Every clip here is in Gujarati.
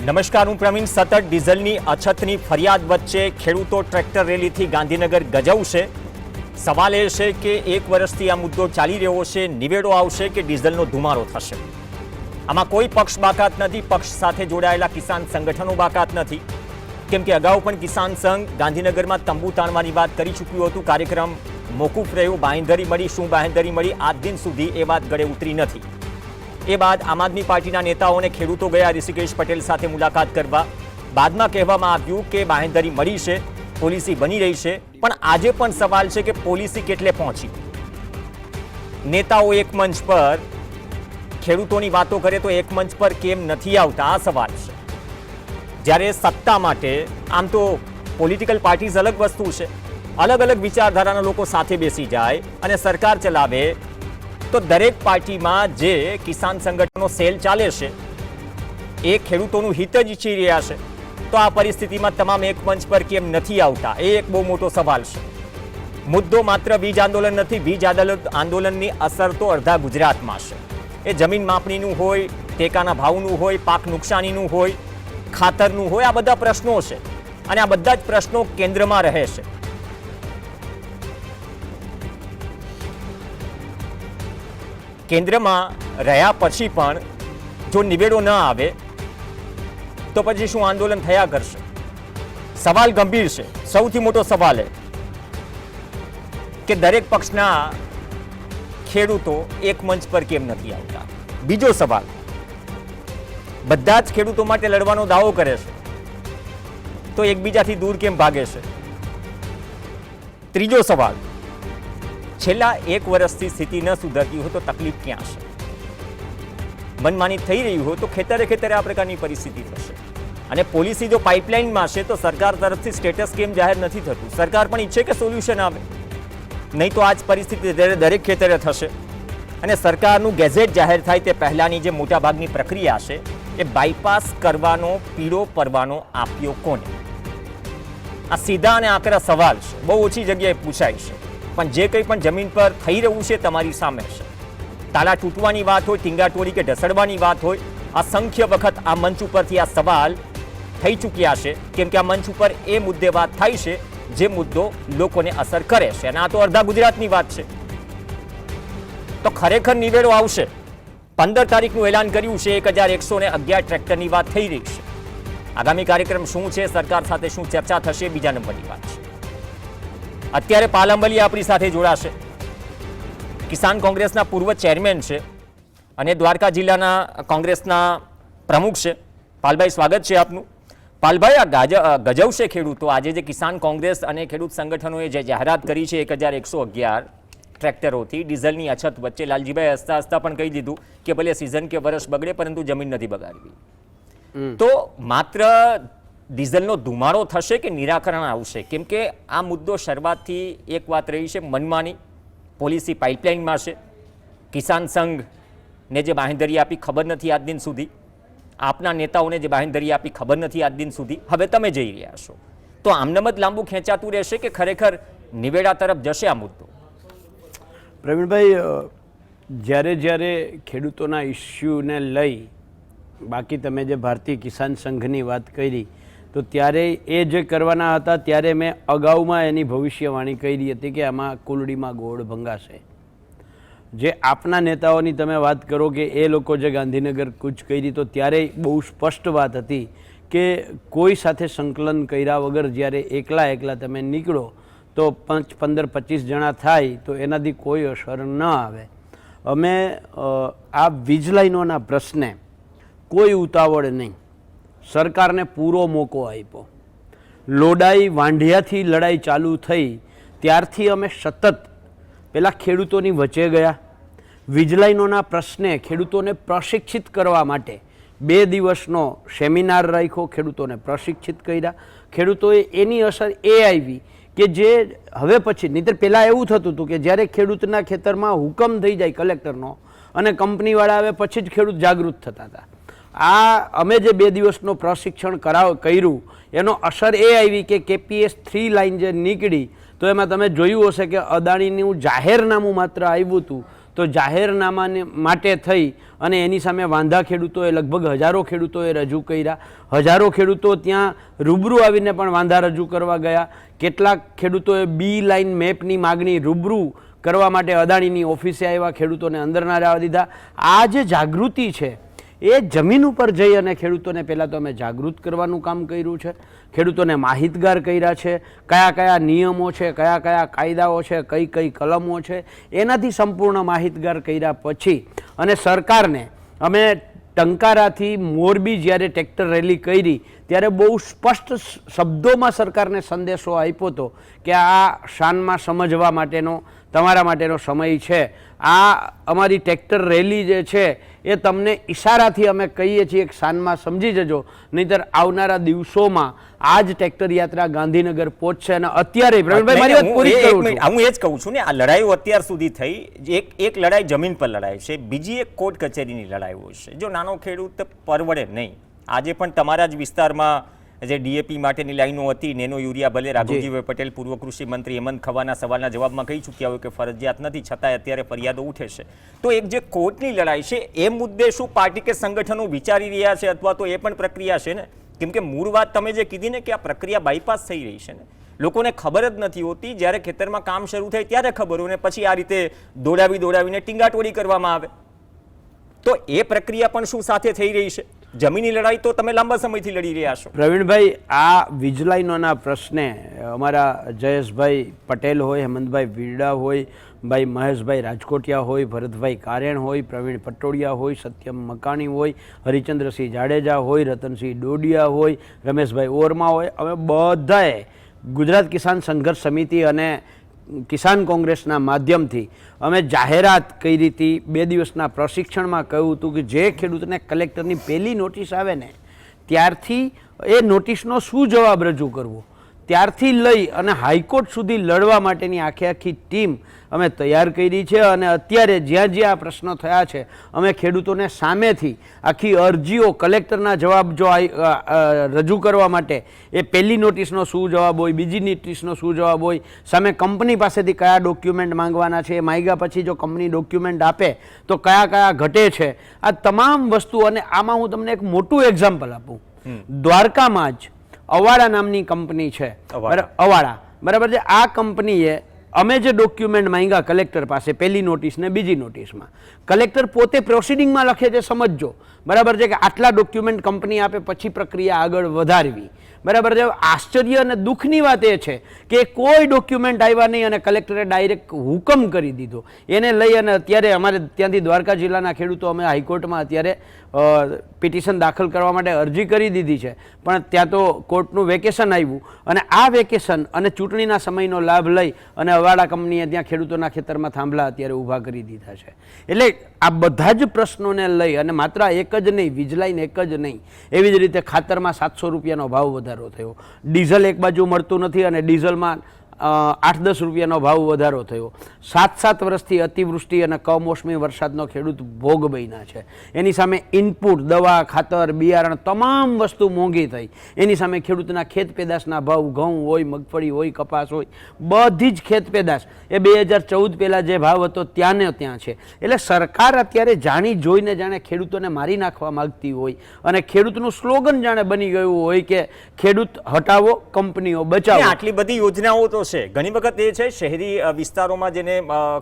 નમસ્કાર, હું પ્રવીણ. સતત ડીઝલની અછતની ફરિયાદ વચ્ચે ખેડૂતો ટ્રેક્ટર રેલીથી ગાંધીનગર ગજવશે. સવાલ એ છે કે 1 વર્ષથી આ મુદ્દો ચાલી રહ્યો છે, નિવેડો આવશે કે ડીઝલનો ધુમારો થશે? આમાં કોઈ પક્ષ બાકાત નથી. પક્ષ સાથે જોડાયેલા કિસાન સંગઠનો બાકાત નથી, કેમ કે અગાઉ પણ કિસાન સંઘ ગાંધીનગરમાં તંબુ તાણવાની વાત કરી ચૂક્યું હતું. કાર્યક્રમ મોકૂફ રહ્યો. બાંહેધરી મળી, શું બાંહેધરી મળી આજ દિન સુધી એ વાત ગળે ઉતરી નથી. એ બાદ આમ આદમી પાર્ટીના નેતાઓને ખેડૂતો ગયા ઋષિકેશ પટેલ સાથે મુલાકાત કરવા. બાદમાં કહેવામાં આવ્યું કે બાંહેધરી મળી છે, પોલિસી બની રહી છે, પણ આજે પણ સવાલ છે કે પોલિસી કેટલે પહોંચી. નેતાઓ એક મંચ પર ખેડૂતોની વાતો કરે તો એક મંચ પર કેમ નથી આવતા, આ સવાલ છે. જ્યારે સત્તા માટે આમ તો પોલિટિકલ પાર્ટીઝ અલગ વસ્તુ છે, અલગ અલગ વિચારધારાના લોકો સાથે બેસી જાય અને સરકાર ચલાવે, તો દરેક પાર્ટીમાં જે કિસાન સંગઠનો સેલ ચાલે છે એ ખેડૂતોનું હિત જ ઈચ્છી રહ્યા છે. તો આ પરિસ્થિતિમાં તમામ એક મંચ પર કેમ નથી આવતા, એ એક બહુ મોટો સવાલ છે. મુદ્દો માત્ર વીજ આંદોલન નથી. વીજ આંદોલનની અસર તો અડધા ગુજરાતમાં છે. એ જમીન માપણીનું હોય, ટેકાના ભાવનું હોય, પાક નુકસાનીનું હોય, ખાતરનું હોય, આ બધા પ્રશ્નો છે અને આ બધા જ પ્રશ્નો કેન્દ્રમાં રહે છે. કેન્દ્રમાં રહ્યા પછી પણ જો નિવેડો ન આવે તો પછી શું આંદોલન થયા કરશે? સવાલ ગંભીર છે. સૌથી મોટો સવાલ એ કે દરેક પક્ષના ખેડૂતો એક મંચ પર કેમ નથી આવતા. બીજો સવાલ, બધા જ ખેડૂતો માટે લડવાનો દાવો કરે છે તો એકબીજાથી દૂર કેમ ભાગે છે? ત્રીજો સવાલ, છેલ્લા 1 વર્ષથી સ્થિતિ ન સુધરતી હોય તો તકલીફ ક્યાં છે? મનમાની થઈ રહી હોય તો ખેતરે ખેતરે આ પ્રકારની પરિસ્થિતિ થશે. અને પોલિસી જો પાઇપલાઇનમાં છે તો સરકાર તરફથી સ્ટેટસ કેમ જાહેર નથી થતું? સરકાર પણ ઈચ્છે કે સોલ્યુશન આવે, નહીં તો આ જ પરિસ્થિતિ દરેક ખેતરે થશે. અને સરકારનું ગેઝેટ જાહેર થાય તે પહેલાંની જે મોટાભાગની પ્રક્રિયા છે એ બાયપાસ કરવાનો પીળો પરવાનો આપ્યો કોને? આ સીધા અને આકરા સવાલ છે, બહુ ઓછી જગ્યાએ પૂછાય છે. પણ જે કંઈ પણ જમીન પર થઈ રહ્યું છે તમારી સામે છે. તાલા તૂટવાની વાત હોય, ટીંગાટોળી કે ઢસડવાની વાત હોય, અસંખ્ય વખત આ મંચ ઉપરથી આ સવાલ થઈ ચૂક્યા છે, કેમ કે આ મંચ ઉપર એ મુદ્દે વાત થાય છે જે મુદ્દો લોકોને અસર કરે છે. અને આ તો અડધા ગુજરાતની વાત છે. તો ખરેખર નિવેડો આવશે. 15 તારીખનું એલાન કર્યું છે. 1111 ટ્રેક્ટરની વાત થઈ રહી છે. આગામી કાર્યક્રમ શું છે, સરકાર સાથે શું ચર્ચા થશે, બીજા નંબરની વાત છે. અત્યારે પાલંબલી આપણી સાથે જોડાશે. કિસાન કોંગ્રેસના પૂર્વ ચેરમેન છે અને દ્વારકા જિલ્લાના કોંગ્રેસના પ્રમુખ છે. પાલભાઈ, સ્વાગત છે આપનું. પાલભાઈ, આ ગજવશે ખેડૂતો. આજે જે કિસાન કોંગ્રેસ અને ખેડૂત સંગઠનોએ જે જાહેરાત કરી છે 1111 ટ્રેક્ટરોથી ડીઝલની અછત વચ્ચે, લાલજીભાઈ હસતા હસતા પણ કહી દીધું કે ભલે સિઝન કે વર્ષ બગડે પરંતુ જમીન નથી બગાડવી. તો માત્ર ડીઝલનો ધુમારો થશે કે નિરાકરણ આવશે? કેમ કે આ મુદ્દો શરૂઆતથી એક વાત રહી છે, મનમાની. પોલિસી પાઇપલાઇનમાં છે. કિસાન સંઘને જે બાંહેધરી આપી ખબર નથી આજ દિન સુધી. આપના નેતાઓને જે બાંહેધરી આપી ખબર નથી આજ દિન સુધી. હવે તમે જઈ રહ્યા છો તો આમનામ જ લાંબુ ખેંચાતું રહેશે કે ખરેખર નિવેડા તરફ જશે આ મુદ્દો? પ્રવીણભાઈ, જ્યારે ખેડૂતોના ઇસ્યુને લઈ, બાકી તમે જે ભારતીય કિસાન સંઘની વાત કરી તો ત્યારે એ જે કરવાના હતા ત્યારે મેં અગાઉમાં એની ભવિષ્યવાણી કરી હતી કે આમાં કુલડીમાં ગોળ ભંગાશે. જે આપના નેતાઓની તમે વાત કરો કે એ લોકો જે ગાંધીનગર કૂચ કરી તો ત્યારે બહુ સ્પષ્ટ વાત હતી કે કોઈ સાથે સંકલન કર્યા વગર જ્યારે એકલા તમે નીકળો તો 15-25 જણા થાય તો એનાથી કોઈ અસર ન આવે. અમે આ વીજ લાઈનોના પ્રશ્ને કોઈ ઉતાવળ નહીં, સરકારને પૂરો મોકો આપ્યો. લોડાઈ વાંઢિયાથી લડાઈ ચાલુ થઈ ત્યારથી અમે સતત પહેલાં ખેડૂતોની વચ્ચે ગયા. વીજ લાઈનોના પ્રશ્ને ખેડૂતોને પ્રશિક્ષિત કરવા માટે 2 દિવસનો સેમિનાર રાખ્યો, ખેડૂતોને પ્રશિક્ષિત કર્યા. ખેડૂતોએ એની અસર એ આવી કે જે હવે પછી, નહીંતર પહેલાં એવું થતું હતું કે જ્યારે ખેડૂતના ખેતરમાં હુકમ થઈ જાય કલેક્ટરનો અને કંપનીવાળા આવે પછી જ ખેડૂત જાગૃત થતા હતા. આ અમે જે 2 દિવસનો પ્રશિક્ષણ કર્યું એનો અસર એ આવી કે KPS 3 લાઇન જે નીકળી તો એમાં તમે જોયું હશે કે અદાણીનું જાહેરનામું માત્ર આવ્યું હતું તો જાહેરનામાને માટે થઈ અને એની સામે વાંધા ખેડૂતોએ લગભગ હજારો ખેડૂતોએ રજૂ કર્યા. હજારો ખેડૂતો ત્યાં રૂબરૂ આવીને પણ વાંધા રજૂ કરવા ગયા. કેટલાક ખેડૂતોએ બી લાઇન મેપની માગણી રૂબરૂ કરવા માટે અદાણીની ઓફિસે આવ્યા, ખેડૂતોને અંદર ના જવા દીધા. આ જે જાગૃતિ છે એ જમીન ઉપર જઈ અને ખેડૂતોને પહેલાં તો અમે જાગૃત કરવાનું કામ કર્યું છે, ખેડૂતોને માહિતગાર કર્યા છે, કયા કયા નિયમો છે, કયા કયા કાયદાઓ છે, કઈ કઈ કલમો છે, એનાથી સંપૂર્ણ માહિતગાર કર્યા પછી અને સરકારને અમે ટંકારાથી મોરબી જ્યારે ટ્રેક્ટર રેલી કરી ત્યારે બહુ સ્પષ્ટ શબ્દોમાં સરકારને સંદેશો આપ્યો હતો કે આ શાનમાં સમજવા માટેનો તમારા માટેનો સમય છે. આ અમારી ટ્રેક્ટર રેલી જે છે એ તમને ઈશારાથી અમે કહીએ છીએ કે શાનમાં સમજી જજો, નહીંતર આવનારા દિવસોમાં આ જ ટ્રેક્ટર યાત્રા ગાંધીનગર પહોંચશે. અને અત્યારે પ્રવીણભાઈ મારી વાત પૂરી કરું છું. હું એ જ કહું છું ને, આ લડાઈઓ અત્યાર સુધી થઈ, એક લડાઈ જમીન પર લડાઈ છે, બીજી એક કોર્ટ કચેરીની લડાઈઓ છે. જો નાનો ખેડૂત પરવડે નહીં, આજે પણ તમારા જ વિસ્તારમાં જે ડીએપી માટેની લાઈનો હતી, નેનો યુરિયા ભલે રાઘવજીભાઈ પટેલ પૂર્વ કૃષિ મંત્રી હેમંત ખવાના સવાલના જવાબમાં કહી ચૂક્યા હોય કે ફરજિયાત નથી, છતાંય અત્યારે ફરિયાદો ઉઠે છે. તો એક જે કોર્ટની લડાઈ છે એ મુદ્દે શું પાર્ટી કે સંગઠનો વિચારી રહ્યા છે, અથવા તો એ પણ પ્રક્રિયા છે ને? કેમ કે મૂળ વાત તમે જે કીધી ને કે આ પ્રક્રિયા બાયપાસ થઈ રહી છે ને, લોકોને ખબર જ નથી હોતી. જ્યારે ખેતરમાં કામ શરૂ થાય ત્યારે ખબર હોય ને પછી આ રીતે દોડાવીને ટીંગાટોળી કરવામાં આવે. તો એ પ્રક્રિયા પણ શું સાથે થઈ રહી છે? જમીનની લડાઈ તો તમે લાંબા સમયથી લડી રહ્યા છો. પ્રવીણભાઈ, આ વીજ લાઈનોના પ્રશ્ને અમારા જયેશભાઈ પટેલ હોય, હેમંતભાઈ વીરડા હોય, ભાઈ મહેશભાઈ રાજકોટિયા હોય, ભરતભાઈ કારેણ હોય, પ્રવીણ પટોડિયા હોય, સત્યમ મકાણી હોય, હરિચંદ્રસિંહ જાડેજા હોય, રતનસિંહ ડોડિયા હોય, રમેશભાઈ ઓરમા હોય, અમે બધાએ ગુજરાત કિસાન સંઘર્ષ સમિતિ અને કિસાન કોંગ્રેસના માધ્યમથી અમે જાહેરાત કરી હતી. 2 દિવસના પ્રશિક્ષણમાં કહ્યું હતું કે જે ખેડૂતને કલેક્ટરની પહેલી નોટિસ આવે ને ત્યારથી એ નોટિસનો શું જવાબ રજૂ કરવો, ત્યારથી લઈ અને હાઈકોર્ટ સુધી લડવા માટેની આખી ટીમ અમે તૈયાર કરી છે. અને અત્યારે જ્યાં જ્યાં આ પ્રશ્નો થયા છે અમે ખેડૂતોને સામેથી આખી અરજીઓ કલેક્ટરના જવાબ જો રજૂ કરવા માટે એ પહેલી નોટિસનો શું જવાબ હોય, બીજી નોટિસનો શું જવાબ હોય, સામે કંપની પાસેથી કયા ડોક્યુમેન્ટ માંગવાના છે, એ માંગ્યા પછી જો કંપની ડોક્યુમેન્ટ આપે તો કયા કયા ઘટે છે, આ તમામ વસ્તુ. અને આમાં હું તમને એક મોટું એક્ઝામ્પલ આપું. દ્વારકામાં જ અવાડા નામની કંપની છે, અવાડા, બરાબર છે. આ કંપનીએ અમે જે ડોક્યુમેન્ટ માંગ્યા કલેક્ટર પાસે પહેલી નોટિસ ને બીજી નોટિસમાં, કલેક્ટર પોતે પ્રોસિડિંગમાં લખે છે, સમજજો, બરાબર છે, કે આટલા ડોક્યુમેન્ટ કંપની આપે પછી પ્રક્રિયા આગળ વધારવી, બરાબર છે. આશ્ચર્ય અને દુઃખની વાત એ છે કે કોઈ ડોક્યુમેન્ટ આવ્યા નહીં અને કલેક્ટરે ડાયરેક્ટ હુકમ કરી દીધો. એને લઈ અને અત્યારે અમારે ત્યાંથી દ્વારકા જિલ્લાના ખેડૂતો અમે હાઈકોર્ટમાં અત્યારે પિટિશન દાખલ કરવા માટે અરજી કરી દીધી છે, પણ ત્યાં તો કોર્ટનું વેકેશન આવ્યું અને આ વેકેશન અને ચૂંટણીના સમયનો લાભ લઈ અને અવાડા કંપનીએ ત્યાં ખેડૂતોના ખેતરમાં થાંભલા અત્યારે ઊભા કરી દીધા છે. એટલે આ બધા જ પ્રશ્નોને લઈ અને માત્ર એક જ નહીં, વીજલાઈન એક જ નહીં, એવી જ રીતે ખાતરમાં 700 રૂપિયાનો ભાવ વધારો થયો, ડીઝલ એક બાજુ મળતું નથી અને ડીઝલમાં 8-10 રૂપિયાનો ભાવ વધારો થયો, 7 વર્ષથી અતિવૃષ્ટિ અને કમોસમી વરસાદનો ખેડૂત ભોગ બન્યા છે. એની સામે ઇનપુટ, દવા, ખાતર, બિયારણ તમામ વસ્તુ મોંઘી થઈ. એની સામે ખેડૂતના ખેત પેદાશના ભાવ, ઘઉં હોય, મગફળી હોય, કપાસ હોય, બધી જ ખેત પેદાશ એ 2014 પહેલાં જે ભાવ હતો ત્યાંને ત્યાં છે. એટલે સરકાર અત્યારે જાણી જોઈને જાણે ખેડૂતોને મારી નાખવા માગતી હોય અને ખેડૂતનું સ્લોગન જાણે બની ગયું હોય કે ખેડૂત હટાવો, કંપનીઓ બચાવો. આટલી બધી યોજનાઓ તો છે. ઘણી વખત એ છે શહેરી વિસ્તારોમાં જેને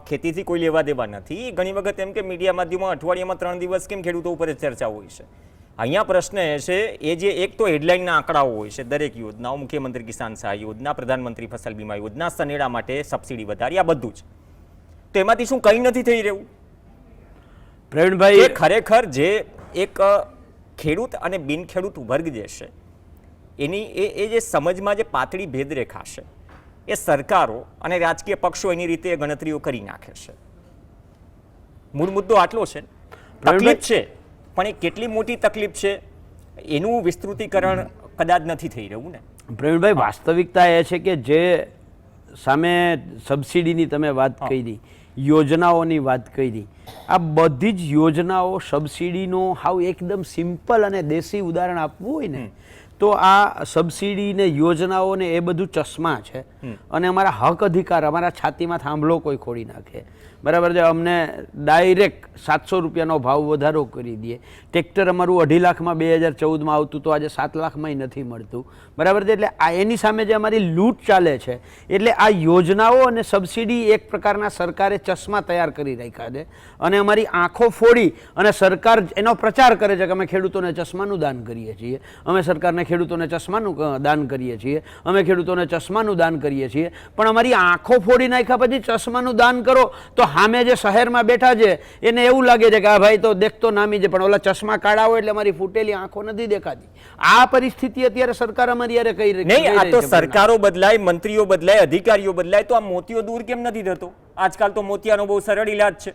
ખેતીથી કોઈ લેવા દેવા નથી, ઘણી વખત એમ કે મીડિયા માધ્યમમાં અઠવાડિયામાં 3 દિવસ કેમ ખેડૂતો ઉપર ચર્ચા હોય છે. અહીંયા પ્રશ્ન એ છે, એ જે એક તો હેડલાઇનના આંકડાઓ હોય છે, દરેક યોજનાઓ, મુખ્યમંત્રી કિસાન સહાય યોજના, પ્રધાનમંત્રી ફસલ બીમા યોજના, સનેડા માટે સબસિડી વધારી, આ બધું જ. તો એમાંથી શું કંઈ નથી થઈ રહ્યું? પ્રવીણભાઈ, ખરેખર જે એક ખેડૂત અને બિનખેડૂત વર્ગ જે છે એની એ જે સમજમાં જે પાતળી ભેદરેખા છે એ સરકારો અને રાજકીય પક્ષો એની રીતે ગણતરીઓ કરી નાખે છે. મૂળ મુદ્દો આટલો છે. તકલીફ છે, પણ એ કેટલી મોટી તકલીફ છે એનું વિસ્તૃતીકરણ કદાચ નથી થઈ રહ્યું ને. પ્રવીણભાઈ, વાસ્તવિકતા એ છે કે જે સામે સબસિડીની તમે વાત કરી, યોજનાઓની વાત કરી, આ બધી જ યોજનાઓ, સબસિડીનો હાવ એકદમ સિમ્પલ અને દેશી ઉદાહરણ આપવું હોય ને તો આ સબસિડી ને યોજનાઓ ને એ બધું ચશ્મા છે અને અમારા હક અધિકાર અમારા છાતીમાં થાંભલો કોઈ ખોડી નાખે, બરાબર છે. અમને ડાયરેક્ટ 700 રૂપિયાનો ભાવ વધારો કરી દે. ટ્રેક્ટર અમારું 2.5 લાખમાં 2014માં આવતું તો આજે 7 લાખમાંય નથી મળતું, બરાબર છે. એટલે આ એની સામે જે અમારી લૂંટ ચાલે છે, એટલે આ યોજનાઓ અને સબસિડી એક પ્રકારના સરકારે ચશ્મા તૈયાર કરી રાખ્યા છે અને અમારી આંખો ફોડી અને સરકાર એનો પ્રચાર કરે છે કે અમે ખેડૂતોને ચશ્માનું દાન કરીએ છીએ, અમે સરકારને ખેડૂતોને ચશ્માનું દાન કરીએ છીએ, અમે ખેડૂતોને ચશ્માનું દાન કરીએ છીએ. પણ અમારી આંખો ફોડી નાખ્યા પછી ચશ્માનું દાન કરો તો સામે જે શહેરમાં બેઠા છે એને એવું લાગે છે કે આ ભાઈ તો દેખતો નામી છે, પણ ઓલા ચશ્મા કાઢા હોય એટલે અમારી ફૂટેલી આંખો નથી દેખાતી. આ પરિસ્થિતિ અત્યારે સરકાર અમારી યારે કઈ રહી નહીં. આ તો સરકારો બદલાય, મંત્રીઓ બદલાય, અધિકારીઓ બદલાય તો આ મોતિયો દૂર કેમ નથી થતો? આજકાલ તો મોતિયાનો બહુ સરળ ઇલાજ છે.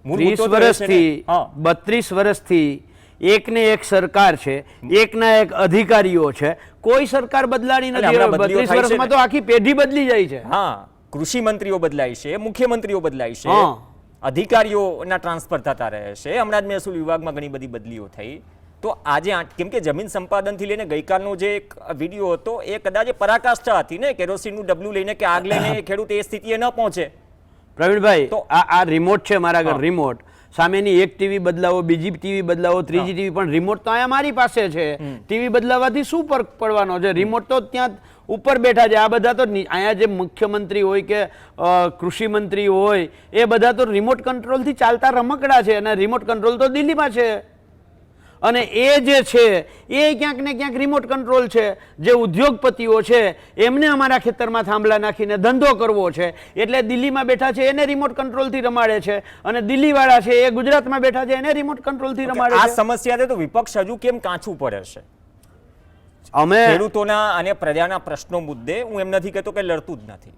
30 વર્ષથી 32 વર્ષથી એકને એક સરકાર છે, એકના એક અધિકારીઓ છે, કોઈ સરકાર બદલાણી નથી. 32 વર્ષમાં તો આખી પેઢી બદલી જાય છે. હા, કૃષિ મંત્રીઓ બદલાય છે, મુખ્યમંત્રીઓ બદલાય છે, અધિકારીઓના ટ્રાન્સફર થતા રહે છે. હમણાં જ મહેસૂલ વિભાગમાં ઘણી બધી બદલીઓ થઈ. તો આજે કેમ કે જમીન સંપાદનથી લઈને ગઈકાલનો જે એક વિડીયો હતો એ કદાચ પરાકાષ્ઠા હતી ને, કેરોસીનનું ડબલું લઈને કે આગ લઈને ખેડૂત એ સ્થિતિએ ન પહોંચે. પ્રવીણભાઈ, તો આ રિમોટ છે મારા ઘર, રિમોટ સામેની એક ટીવી બદલાવો, બીજી ટીવી બદલાવો, ત્રીજી ટીવી, પણ રિમોટ તો અહીંયા મારી પાસે છે. ટીવી બદલાવાથી શું ફરક પડવાનો છે? રિમોટ તો ત્યાં ઉપર બેઠા છે. આ બધા તો અહીંયા જે મુખ્યમંત્રી હોય કે કૃષિ મંત્રી હોય એ બધા તો રિમોટ કંટ્રોલથી ચાલતા રમકડા છે અને રિમોટ કંટ્રોલ તો દિલ્હીમાં છે. અને એ જે છે એ ક્યાંક ને ક્યાંક રિમોટ કંટ્રોલ છે. જે ઉદ્યોગપતિઓ છે એમને અમારા ખેતરમાં થાંભલા નાખીને ધંધો કરવો છે એટલે દિલ્હીમાં બેઠા છે એને રિમોટ કંટ્રોલથી રમાડે છે, અને દિલ્હીવાળા છે એ ગુજરાતમાં બેઠા છે એને રિમોટ કંટ્રોલથી રમાડે છે. આ સમસ્યા તો વિપક્ષ હજુ કેમ કાચું પડે છે? અમે ખેડૂતોના અને પ્રજાના પ્રશ્નો મુદ્દે હું એમ નથી કહેતો કે લડતું જ નથી,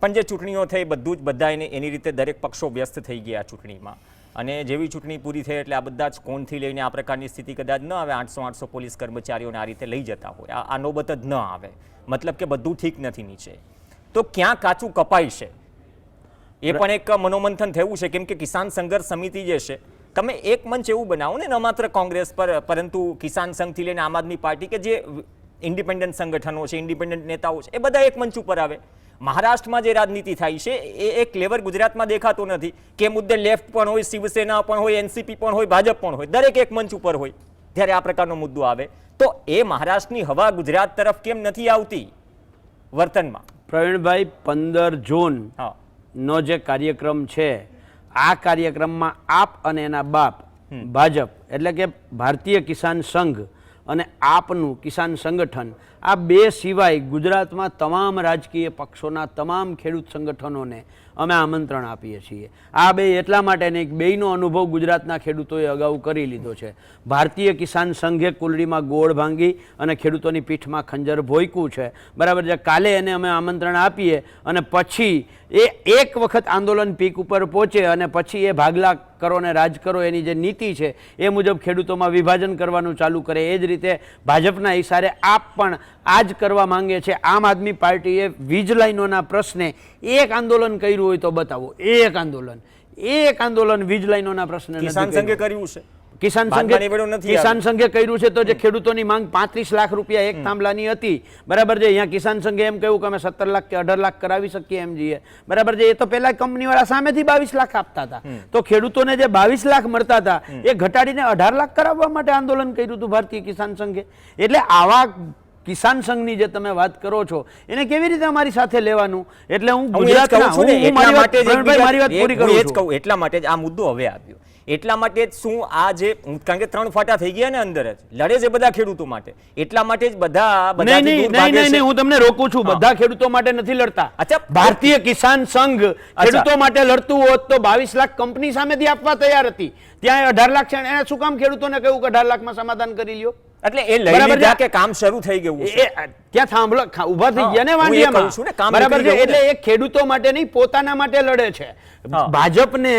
પણ જે ચૂંટણીઓ થઈ બધું જ બધા એની રીતે દરેક પક્ષો વ્યસ્ત થઈ ગયા ચૂંટણીમાં, અને જેવી ચૂંટણી પૂરી થઈ એટલે આ બધા જ કોણથી લઈને આ પ્રકારની સ્થિતિ કદાચ ન આવે. 800 પોલીસ કર્મચારીઓને આ રીતે લઈ જતા હોય, આ નોબત જ ન આવે. મતલબ કે બધું ઠીક નથી નીચે. તો ક્યાં કાચું કપાય છે એ પણ એક મનોમંથન થયું છે. કેમ કે કિસાન સંઘર્ષ સમિતિ જે છે, તમે એક મંચ એવું બનાવો ને, ન માત્ર કોંગ્રેસ પર પરંતુ કિસાન સંઘથી લઈને આમ આદમી પાર્ટી કે જે ઇન્ડિપેન્ડન્ટ સંગઠનો છે, ઇન્ડિપેન્ડન્ટ નેતાઓ છે, એ બધા એક મંચ ઉપર આવે. મહારાષ્ટ્રમાં જે રાજનીતિ થાય છે એ એક લેવલ ગુજરાતમાં દેખાતો નથી કે મુદ્દે લેફ્ટ પણ હોય, શિવસેના પણ હોય, એનસીપી પણ હોય, ભાજપ પણ હોય, દરેક એક મંચ ઉપર હોય. જ્યારે આ પ્રકારનો મુદ્દો આવે તો એ મહારાષ્ટ્રની હવા ગુજરાત તરફ કેમ નથી આવતી વર્તનમાં? પ્રવીણભાઈ, 15 જૂન નો જે કાર્યક્રમ છે, આ કાર્યક્રમમાં આપ અને એના બાપ ભાજપ એટલે કે ભારતીય કિસાન સંઘ અને આપનું કિસાન સંગઠન, આ બે સિવાય ગુજરાતમાં તમામ રાજકીય પક્ષોના તમામ ખેડૂત સંગઠનોને અમે આમંત્રણ આપીએ છીએ. આ બે એટલા માટે નહીં, બેયનો અનુભવ ગુજરાતના ખેડૂતોએ અગાઉ કરી લીધો છે. ભારતીય કિસાન સંઘે કુલડીમાં ગોળ ભાંગી અને ખેડૂતોની પીઠમાં ખંજર ભોંક્યું છે, બરાબર છે. કાલે એને અમે આમંત્રણ આપીએ અને પછી એ એક વખત આંદોલન પીક ઉપર પહોંચે અને પછી એ ભાગલા કરો ને રાજ કરો એની જે નીતિ છે એ મુજબ ખેડૂતોમાં વિભાજન કરવાનું ચાલુ કરે. એ જ રીતે ભાજપના ઇશારે આપ પણ આ જ કરવા માંગે છે. આમ આદમી પાર્ટીએ વીજ લાઈનોના પ્રશ્ને એક આંદોલન કર્યું હોય તો બતાવો. એક આંદોલન વીજ લાઈનોના પ્રશ્ને કિસાન સંઘે કર્યું છે. કિસાન સંઘે કર્યું છે. તો જે ખેડૂતોની માંગ 35 લાખ રૂપિયા એક થાંભલાની હતી, બરાબર છે. અહીંયા કિસાન સંઘે એમ કહ્યું કે અમે 17 લાખ કે 18 લાખ કરાવી શકીએ એમ જઈએ, બરાબર છે. એ તો પેલા કંપનીવાળા સામેથી 22 લાખ આપતા હતા. તો ખેડૂતોને જે 22 લાખ મળતા હતા એ ઘટાડીને 18 લાખ કરાવવા માટે આંદોલન કર્યું હતું ભારતીય કિસાન સંઘે. એટલે આવા કિસાન સંઘની જે તમે વાત કરો છો એને કેવી રીતે અમારી સાથે લેવાનું? એટલે હું ગુજરાતના મારી વાત પૂરી કરું છું. એટલા માટે જ આ મુદ્દો હવે આવ્યો. એટલા માટે જ શું આ જે, કારણ કે 3 ફાટા થઈ ગયા ને અંદર જ લડે છે બધા ખેડૂતો માટે, એટલા માટે જ બધા નહીં, હું તમને રોકું છું. બધા ખેડૂતો માટે નથી લડતા. ભારતીય કિસાન સંઘ ખેડૂતો માટે લડતું હોત તો 22 લાખ કંપની સામેથી આપવા તૈયાર હતી. ત્યાં 18 લાખ છે, એને શું કામ ખેડૂતોને કહ્યું કે 18 લાખમાં સમાધાન કરી લ્યો? એટલે એ લઈ લીધા કે કામ શરૂ થઈ ગયું છે, ત્યાં થાંભલો ઉભા થઈ ગયા ને વાંડિયામાં, બરાબર છે. એટલે એ ખેડૂતો માટે નહીં, પોતાના માટે લડે છે. ભાજપને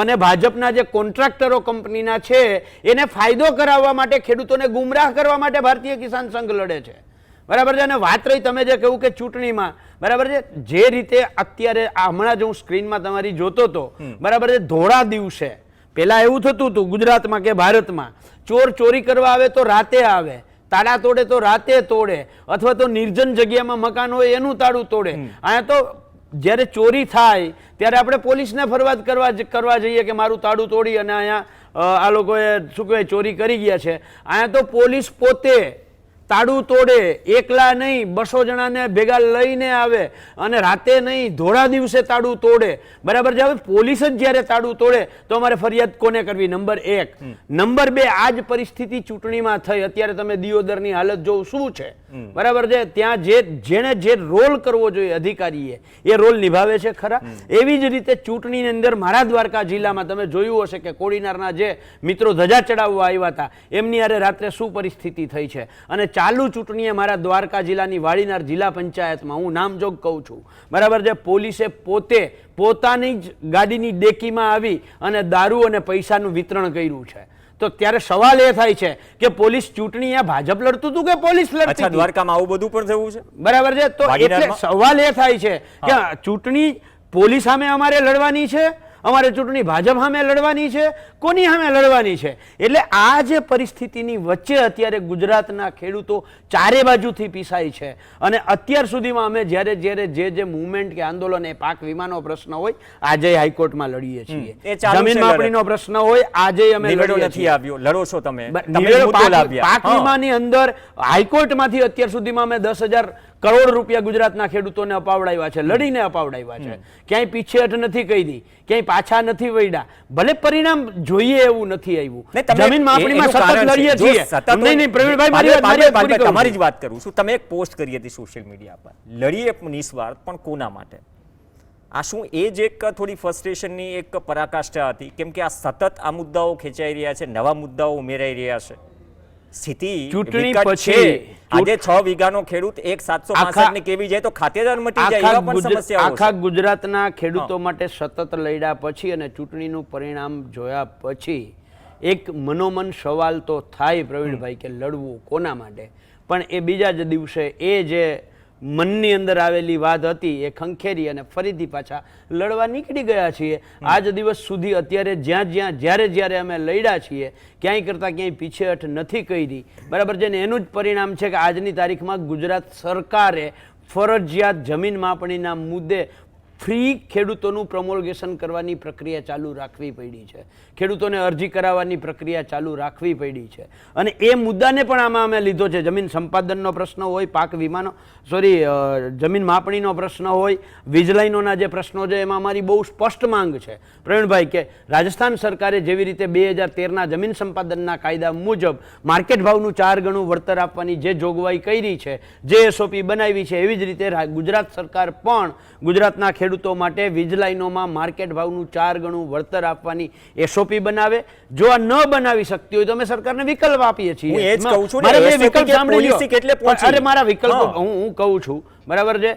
અને ભાજપના જે કોન્ટ્રાક્ટરો કંપનીના છે એને ફાયદો કરાવવા માટે, ખેડૂતોને ગુમરાહ કરવા માટે ભારતીય કિસાન સંઘ લડે છે, બરાબર છે. અને વાત રહી તમે જે કહ્યું કે ચૂંટણીમાં, બરાબર છે, જે રીતે અત્યારે હમણાં જ હું સ્ક્રીનમાં તમારી જોતો હતો, બરાબર છે, ધોળા દિવસે પેલા એવું થતું હતું ગુજરાતમાં કે ભારતમાં, ચોર ચોરી કરવા આવે તો રાતે આવે, તાળા તોડે તો રાતે તોડે, અથવા તો નિર્જન જગ્યામાં મકાન હોય એનું તાળું તોડે. અહીંયા તો જ્યારે ચોરી થાય ત્યારે આપણે પોલીસને ફરિયાદ કરવા જઈએ કે મારું તાળું તોડી અને અહીંયા આ લોકોએ શું કહેવાય ચોરી કરી ગયા છે. અહીંયા તો પોલીસ પોતે તાળું તોડે, એકલા નહીં 200 જણાને ભેગા લઈને આવે અને રાતે નહીં ધોળા દિવસે તાળું તોડે. બરાબર છે. હવે પોલીસ જ જ્યારે તાળું તોડે તો અમારે ફરિયાદ કોને કરવી? નંબર 1. નંબર 2, આ જ પરિસ્થિતિ ચૂંટણીમાં થઈ. અત્યારે તમે દિયોદરની હાલત જોવો શું છે. બરાબર છે. ત્યાં જેણે જે રોલ કરવો જોઈએ અધિકારીએ એ રોલ નિભાવે છે ખરા? એવી જ રીતે ચૂંટણીની અંદર મારા દ્વારકા જિલ્લામાં તમે જોયું હશે કે કોડીનારના જે મિત્રો ધજા ચડાવવા આવ્યા હતા એમની હારે રાત્રે શું પરિસ્થિતિ થઈ છે. અને ચાલુ ચૂંટણીએ મારા દ્વારકા જિલ્લાની વાડીનાર જિલ્લા પંચાયતમાં હું નામજોગ કહું છું, બરાબર છે, પોલીસે પોતે પોતાની જ ગાડીની ડેકીમાં આવી અને દારૂ અને પૈસાનું વિતરણ કર્યું છે. તો ત્યારે સવાલ એ થાય છે કે પોલીસ ચૂંટણી આ ભાજપ લડતું હતું કે પોલીસ લડતી હતી? દ્વારકામાં આવું બધું પણ થયું છે. બરાબર છે. તો એટલે સવાલ એ થાય છે કે ચૂંટણી પોલીસ સામે અમારે લડવાની છે, અમારે ચૂંટણી ભાજપ સામે લડવાની છે, કોની સામે લડવાની છે? એટલે આ જે પરિસ્થિતિની વચ્ચે અત્યારે ગુજરાતના ખેડૂતો ચારે બાજુથી પીસાય છે. અને અત્યાર સુધીમાં અમે જ્યારે જે મુવમેન્ટ કે આંદોલન એ પાક વીમાનો પ્રશ્ન હોય આજે હાઈકોર્ટમાં લડીએ છીએ, જમીન માપણીનો પ્રશ્ન હોય આજે અમે નથી આવ્યો, લડો છો તમે. પાક વીમાની અંદર હાઈકોર્ટમાંથી અત્યાર સુધીમાં અમે 10,000 કરોડ રૂપિયા ગુજરાતના ખેડૂતોને અપાવડાવ્યા છે, લડીને અપાવડાવ્યા છે. ક્યાંય પીછેહટ નથી કરી, ક્યાંય પાછા નથી વળ્યા. ભલે પરિણામ જોઈએ એવું નથી આવ્યું. જમીન માપણીમાં સતત લડીએ છીએ. નહીં પ્રવીણભાઈ, તમારી જ વાત કરું છું. તમે એક પોસ્ટ કરી હતી સોશિયલ મીડિયા પર, લડીએ નિસ્વાર્થ પણ કોના માટે? આ શું એ જ એક થોડી ફ્રસ્ટ્રેશનની એક પરાકાષ્ઠા હતી? કેમ કે આ સતત આ મુદ્દાઓ ખેંચાઈ રહ્યા છે, નવા મુદ્દાઓ ઉમેરાઈ રહ્યા છે. સ્થિતિ ચૂંટણી પછી આજે 6 વીઘાનો ખેડૂત એક 765 ને કેવી જાય તો ખાતેદાર મટી જાય એવા પણ સમસ્યાઓ આખા ગુજરાતના ખેડૂતો માટે સતત લડ્યા પછી અને ચૂંટણીનું પરિણામ જોયા પછી એક મનોમન સવાલ તો થાય પ્રવીણભાઈ કે લડવું કોના માટે? પણ એ બીજા જ દિવસે એ જે મનની અંદર આવેલી વાત હતી એ ખંખેરી અને ફરીથી પાછા લડવા નીકળી ગયા છીએ. આજ દિવસ સુધી અત્યારે જ્યારે અમે લડ્યા છીએ ક્યાંય કરતાં ક્યાંય પીછેહટ નથી કરી. બરાબર છે ને? એનું જ પરિણામ છે કે આજની તારીખમાં ગુજરાત સરકારે ફરજિયાત જમીન માપણીના મુદ્દે ફ્રી ખેડૂતોનું પ્રમોલ્ગેશન કરવાની પ્રક્રિયા ચાલુ રાખવી પડી છે. ખેડૂતોને અરજી કરાવવાની પ્રક્રિયા ચાલુ રાખવી પડી છે. અને એ મુદ્દાને પણ આમાં અમે લીધો છે. જમીન સંપાદનનો પ્રશ્ન હોય, પાક વીમાનો જમીન માપણીનો પ્રશ્ન હોય, વીજ લાઈનોના જે પ્રશ્નો છે એમાં અમારી બહુ સ્પષ્ટ માંગ છે પ્રવીણભાઈ કે રાજસ્થાન સરકારે જેવી રીતે 2013ના જમીન સંપાદનના કાયદા મુજબ માર્કેટ ભાવનું 4 ગણું વળતર આપવાની જે જોગવાઈ કરી છે, જે એસઓપી બનાવી છે, એવી જ રીતે ગુજરાત સરકાર પણ ગુજરાતના ખેડૂતો માટે વીજ લાઈનોમાં માર્કેટ ભાવનું 4 ગણું વળતર આપવાની એસઓપી બનાવે. જો આ ન બનાવી શકતી હોય તો અમે સરકારને વિકલ્પ આપીએ છીએ. મારા વિકલ્પ હું કહું છું, બરાબર છે.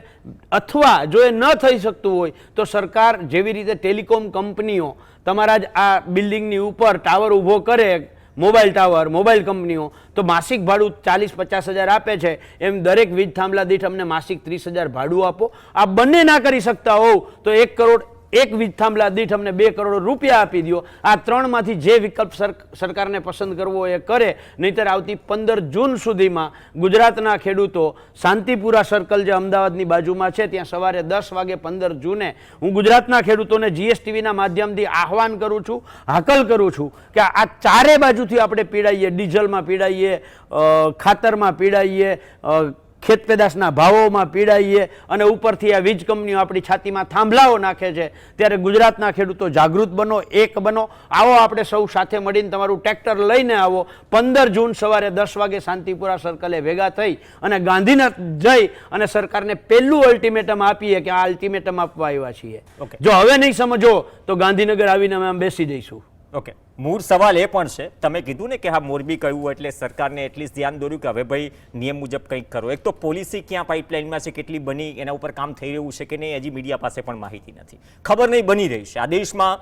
અથવા જો એ ન થઈ શકતું હોય તો સરકાર જેવી રીતે ટેલિકોમ કંપનીઓ તમારા જ આ બિલ્ડિંગની ઉપર ટાવર ઊભો કરે, મોબાઈલ ટાવર, મોબાઈલ કંપનીઓ, તો માસિક ભાડું 40-50 હજાર આપે છે, એમ દરેક વીજ થાંભલા દીઠ અમને માસિક 30,000 ભાડું આપો. આ બંને ના કરી શકતા હોવ તો 1 કરોડ એક વીજ થાંભલા દીઠ અમને 2 કરોડ રૂપિયા આપી દો. આ 3માંથી જે વિકલ્પ સરકારને પસંદ કરવો એ કરે. નહીતર આવતી 15 જૂન સુધીમાં ગુજરાતના ખેડૂતો શાંતિપુરા સર્કલ જે અમદાવાદની બાજુમાં છે ત્યાં સવારે 10 વાગે 15 જૂને હું ગુજરાતના ખેડૂતોને GSTVના માધ્યમથી આહવાન કરું છું, હાકલ કરું છું કે આ ચારે બાજુથી આપણે પીડાઈએ, ડીઝલમાં પીડાઈએ, ખાતરમાં પીડાઈએ, ખેત પેદાશના ભાવોમાં પીડાઈએ અને ઉપરથી આ વીજ કંપનીઓ આપણી છાતીમાં થાંભલાઓ નાખે છે. ત્યારે ગુજરાતના ખેડૂતો જાગૃત બનો, એક બનો. આવો આપણે સૌ સાથે મળીને તમારું ટ્રેક્ટર લઈને આવો. 15 જૂન સવારે 10 વાગે શાંતિપુરા સર્કલે ભેગા થઈ અને ગાંધીનગર જઈ અને સરકારને પહેલું અલ્ટિમેટમ આપીએ કે આ અલ્ટિમેટમ આપવા આવ્યા છીએ. જો હવે નહીં સમજો તો ગાંધીનગર આવીને અમે બેસી જઈશું. ઓકે, મૂળ સવાલ એ પણ છે, તમે કીધું ને કે હા મોરબી કહ્યું એટલે સરકારને એટલીસ્ટ ધ્યાન દોર્યું કે હવે ભાઈ નિયમ મુજબ કંઈક કરો. એક તો પોલિસી ક્યાં પાઇપલાઇનમાં છે, કેટલી બની, એના ઉપર કામ થઈ રહ્યું છે કે નહીં, હજી મીડિયા પાસે પણ માહિતી નથી, ખબર નહીં બની રહી છે. આ દેશમાં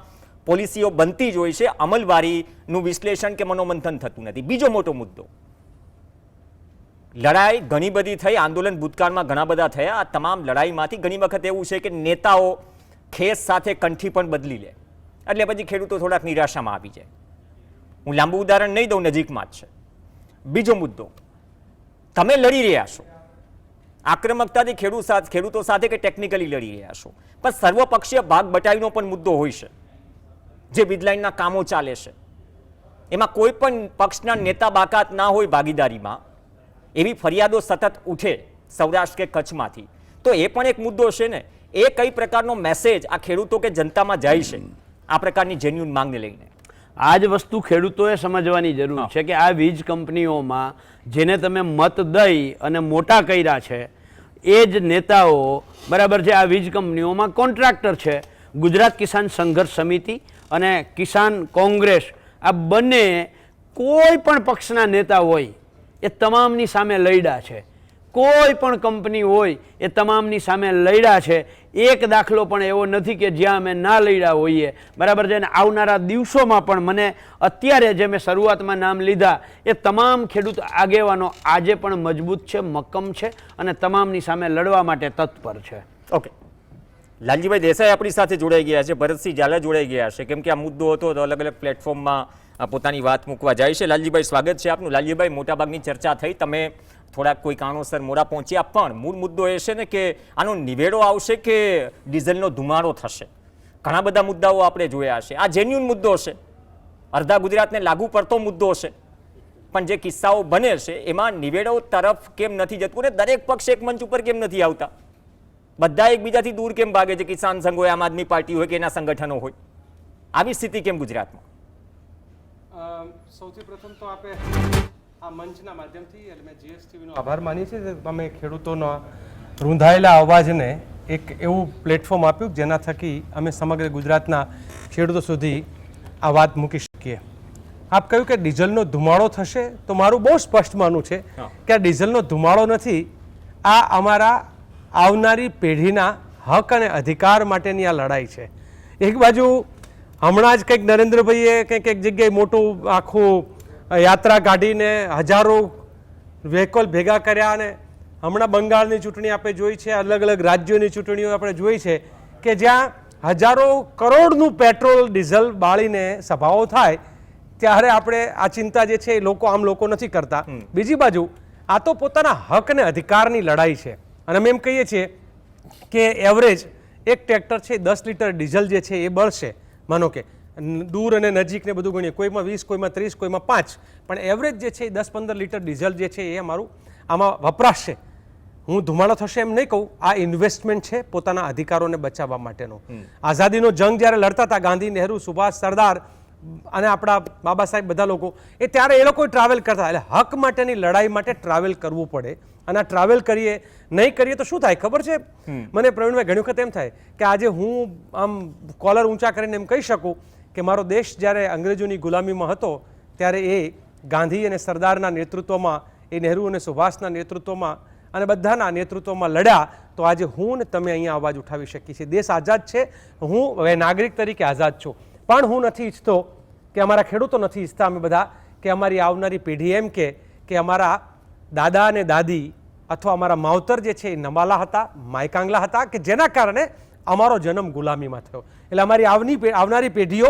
પોલિસીઓ બનતી જ હોય છે, અમલવારીનું વિશ્લેષણ કે મનોમંથન થતું નથી. બીજો મોટો મુદ્દો, લડાઈ ઘણી બધી થઈ, આંદોલન ભૂતકાળમાં ઘણા બધા થયા. આ તમામ લડાઈમાંથી ઘણી વખત એવું છે કે નેતાઓ ખેસ સાથે કંઠી પણ બદલી લે, એટલે પછી ખેડૂતો થોડાક નિરાશામાં આવી જાય. હું લાંબુ ઉદાહરણ નહીં દઉં, નજીકમાં જ છે. બીજો મુદ્દો, તમે લડી રહ્યા છો આક્રમકતાથી ખેડૂતો સાથે કે ટેકનિકલી લડી રહ્યા છો, પણ સર્વપક્ષીય ભાગ બટાઈનો પણ મુદ્દો હોય છે. જે વીજલાઈનના કામો ચાલે છે એમાં કોઈ પણ પક્ષના નેતા બાકાત ના હોય ભાગીદારીમાં, એવી ફરિયાદો સતત ઉઠે સૌરાષ્ટ્ર કે કચ્છમાંથી, તો એ પણ એક મુદ્દો છે ને. એ કઈ પ્રકારનો મેસેજ આ ખેડૂતો કે જનતામાં જાય છે આ પ્રકારની જેન્યુન માંગને લઈને? આ જ વસ્તુ ખેડૂતોએ સમજવાની જરૂર છે કે આ વીજ કંપનીઓમાં જેને તમે મત દઈ અને મોટા કર્યા છે એ જ નેતાઓ બરાબર છે આ વીજ કંપનીઓમાં કોન્ટ્રાક્ટર છે. ગુજરાત કિસાન સંઘર્ષ સમિતિ અને કિસાન કોંગ્રેસ આ બંને કોઈ પણ પક્ષના નેતા હોય એ તમામની સામે લડ્યા છે. કોઈ પણ કંપની હોય એ તમામની સામે લડ્યા છે. એક દાખલો પણ એવો નથી કે જ્યાં અમે ના લડ્યા હોઈએ, બરાબર છે. અને આવનારા દિવસોમાં પણ મને અત્યારે જે મેં શરૂઆતમાં નામ લીધા એ તમામ ખેડૂત આગેવાનો આજે પણ મજબૂત છે, મક્કમ છે અને તમામની સામે લડવા માટે તત્પર છે. ઓકે, લાલજીભાઈ દેસાઈ આપણી સાથે જોડાઈ ગયા છે, ભરતસિંહ ઝાલા જોડાઈ ગયા છે, કેમ કે આ મુદ્દો હતો તો અલગ અલગ પ્લેટફોર્મમાં પોતાની વાત મૂકવા જાય છે. લાલજીભાઈ, સ્વાગત છે આપનું. લાલજીભાઈ, મોટાભાગની ચર્ચા થઈ, તમે થોડાક કોઈ કારણોસર મોડા પહોંચ્યા, પણ મૂળ મુદ્દો એ છે ને કે આનો નિવેડો આવશે કે ડીઝલનો ધુમાડો થશે? ઘણા બધા મુદ્દાઓ આપણે જોયા છે. આ જેન્યુન મુદ્દો છે, અડધા ગુજરાતને લાગુ પડતો મુદ્દો છે, પણ જે કિસ્સાઓ બને છે એમાં નિવેડો તરફ કેમ નથી જતું ને દરેક પક્ષ એક મંચ ઉપર કેમ નથી આવતા? બધા એકબીજાથી દૂર કેમ ભાગે છે? કિસાન સંઘ હોય, આમ આદમી પાર્ટી હોય કે એના સંગઠનો હોય, આવી સ્થિતિ કેમ ગુજરાતમાં? સૌથી પ્રથમ તો આપણે આ મંચના માધ્યમથી એટલે મેં જીએસટીવીનો આભાર માનીએ છીએ કે તમે ખેડૂતોના રૂંધાયેલા અવાજને એક એવું પ્લેટફોર્મ આપ્યું જેના થકી અમે સમગ્ર ગુજરાતના ખેડૂતો સુધી આ વાત મૂકી શકીએ. આપ કહ્યું કે ડીઝલનો ધુમાડો થશે, તો મારું બહુ સ્પષ્ટ માનવું છે કે આ ડીઝલનો ધુમાડો નથી, આ અમારા આવનારી પેઢીના હક અને અધિકાર માટેની આ લડાઈ છે. એક બાજુ હમણાં જ કંઈક નરેન્દ્રભાઈએ કંઈક એક જગ્યાએ મોટું આખું યાત્રા કાઢીને હજારો વ્હીકલ ભેગા કર્યા, અને હમણાં બંગાળની ચૂંટણી આપણે જોઈ છે, અલગ અલગ રાજ્યોની ચૂંટણીઓ આપણે જોઈ છે કે જ્યાં હજારો કરોડનું પેટ્રોલ ડીઝલ બાળીને સભાઓ થાય, ત્યારે આપણે આ ચિંતા જે છે એ લોકો નથી કરતા. બીજી બાજુ આ તો પોતાના હક અને અધિકારની લડાઈ છે. અને અમે એમ કહીએ છીએ કે એવરેજ એક ટ્રેક્ટર છે 10 લીટર ડીઝલ જે છે એ બળશે. માનો કે દૂર અને નજીક ને બધું ગણીએ, કોઈમાં 20, કોઈમાં 30, કોઈમાં 5, પણ એવરેજ જે છે 10-15 લીટર ડીઝલ જે છે એ અમારું આમાં વપરાશ છે. હું ધુમાડો થશે એમ નહીં કહું, આ ઇન્વેસ્ટમેન્ટ છે પોતાના અધિકારોને બચાવવા માટેનો. આઝાદીનો જંગ જ્યારે લડતા હતા ગાંધી, નહેરુ, સુભાષ, સરદાર અને આપણા બાબા સાહેબ બધા લોકો, એ ત્યારે એ લોકો ટ્રાવેલ કરતા. એટલે હક માટેની લડાઈ માટે ટ્રાવેલ કરવું પડે, અને આ ટ્રાવેલ કરીએ નહીં કરીએ તો શું થાય ખબર છે? મને પ્રવીણભાઈ ઘણી વખત એમ થાય કે આજે હું આમ કોલર ઊંચા કરીને એમ કહી શકું કે મારો દેશ જ્યારે અંગ્રેજોની ગુલામીમાં હતો ત્યારે એ ગાંધી અને સરદારના નેતૃત્વમાં, એ નહેરુ અને સુભાષના નેતૃત્વમાં અને બધાના નેતૃત્વમાં લડ્યા, તો આજે હું ને તમે અહીંયા અવાજ ઉઠાવી શકીએ છીએ. દેશ આઝાદ છે, હું હવે નાગરિક તરીકે આઝાદ છું, પણ હું નથી ઈચ્છતો કે અમારા ખેડૂતો નથી ઈચ્છતા અમે બધા કે અમારી આવનારી પેઢી એમ કે અમારા દાદા અને દાદી અથવા અમારા માવતર જે છે એ નમાલા હતા, માયકાંગલા હતા, કે જેના કારણે અમારો જન્મ ગુલામીમાં થયો. એટલે અમારી આવનારી પેઢીઓ